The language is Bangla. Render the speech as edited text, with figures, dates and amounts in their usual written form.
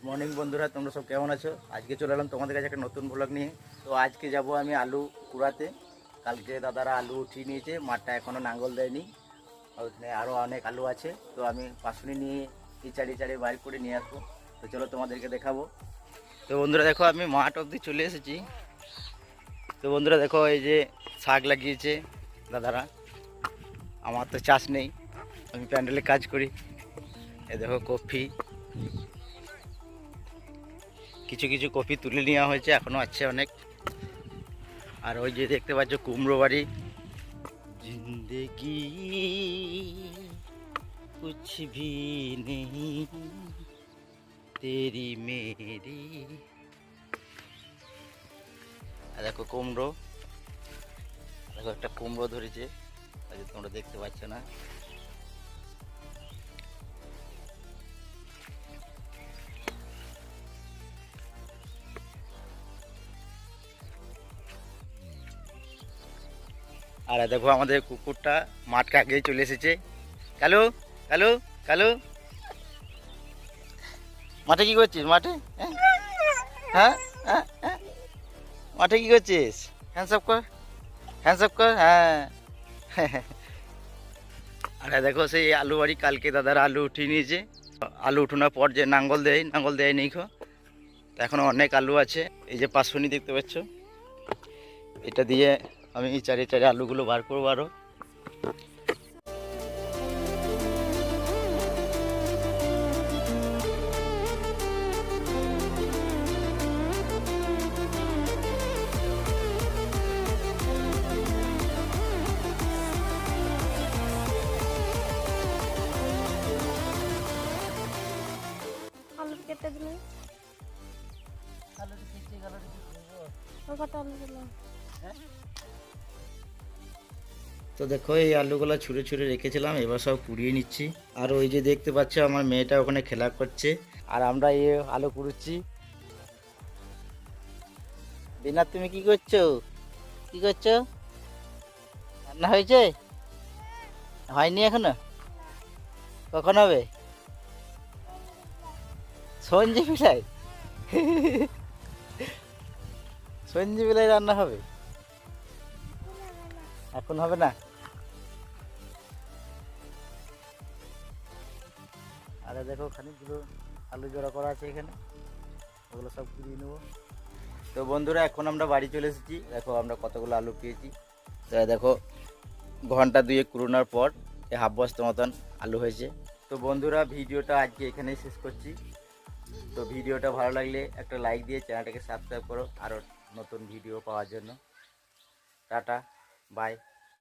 মর্নিং বন্ধুরা, তোমরা সব কেমন আছো? আজকে চলে এলাম তোমাদের কাছে একটা নতুন ব্লগ নিয়ে। তো আজকে যাব আমি আলু কুড়াতে। কালকে দাদারা আলু উঠিয়ে নিয়েছে, মাঠটা এখনও নাঙ্গল দেয়নি। ওখানে আরও অনেক আলু আছে, তো আমি পাশুনি নিয়ে ইচাড়ি বাইর করে নিয়ে আসবো। তো চলো তোমাদেরকে দেখাবো। তো বন্ধুরা দেখো, আমি মাঠ অবধি চলে এসেছি। তো বন্ধুরা দেখো, এই যে শাক লাগিয়েছে দাদারা। আমার তো চাষ নেই, আমি প্যান্ডেলে কাজ করি। এই দেখো কফি, কিছু কিছু কপি তুলে নেওয়া হয়েছে, এখনো আছে অনেক। আর ওই যে দেখতে পাচ্ছ কুমড়ো বাড়ি। জিন্দেগি কুছ ভি নেহি তেরি মেরি। আর দেখো কুমড়ো, দেখো একটা কুমড়ো ধরেছে, তোমরা দেখতে পাচ্ছ না। আর দেখো আমাদের কুকুরটা মাঠকে আগেই চলে এসেছে। কালু কালু কালু, মাঠে কি করছিস? মাঠে হ্যাঁ হ্যাঁ হ্যাঁ, মাঠে কি করছিস? হ্যান্ডস আপ কর, হ্যান্ডস আপ কর। হ্যাঁ। আর দেখো সেই আলু বাড়ি, কালকে দাদারা আলু উঠিয়ে নিয়েছে। আলু উঠানোর পর যে নাঙ্গল দেয় নেই খো, এখনো অনেক আলু আছে। এই যে পাশুনি দেখতে পাচ্ছ, এটা দিয়ে আমি চারি আলুগুলো বার করবো আরো। আলু কেটে দিলে তো দেখো, এই আলুগুলো ছুঁড়ে রেখেছিলাম, এবার সব কুড়িয়ে নিচ্ছি। আর ওই যে দেখতে পাচ্ছ আমার মেয়েটা ওখানে খেলা করছে, আর আমরা এই আলু কুড়ুচ্ছি। বিনা, তুমি কি করছো? কি করছো? রান্না হয়েছে? হয়নি এখনো? কখন হবে? সঞ্জীবিলাই সঞ্জীবিলাই রান্না হবে, এখন হবে না। আরে দেখো, খানিকগুলো আলু জোড়া করা আছে এখানে, ওগুলো সব কুড়িয়ে নেবো। তো বন্ধুরা, এখন আমরা বাড়ি চলে এসেছি। দেখো আমরা কতগুলো আলু পেয়েছি। তো দেখো, ঘন্টা দুয়েক কুড়োনোর পর এই হাফ বস্তা মতন আলু হয়েছে। তো বন্ধুরা, ভিডিওটা আজকে এখানেই শেষ করছি। তো ভিডিওটা ভালো লাগলে একটা লাইক দিয়ে চ্যানেলটাকে সাবস্ক্রাইব করো আরও নতুন ভিডিও পাওয়ার জন্য। Tata, by.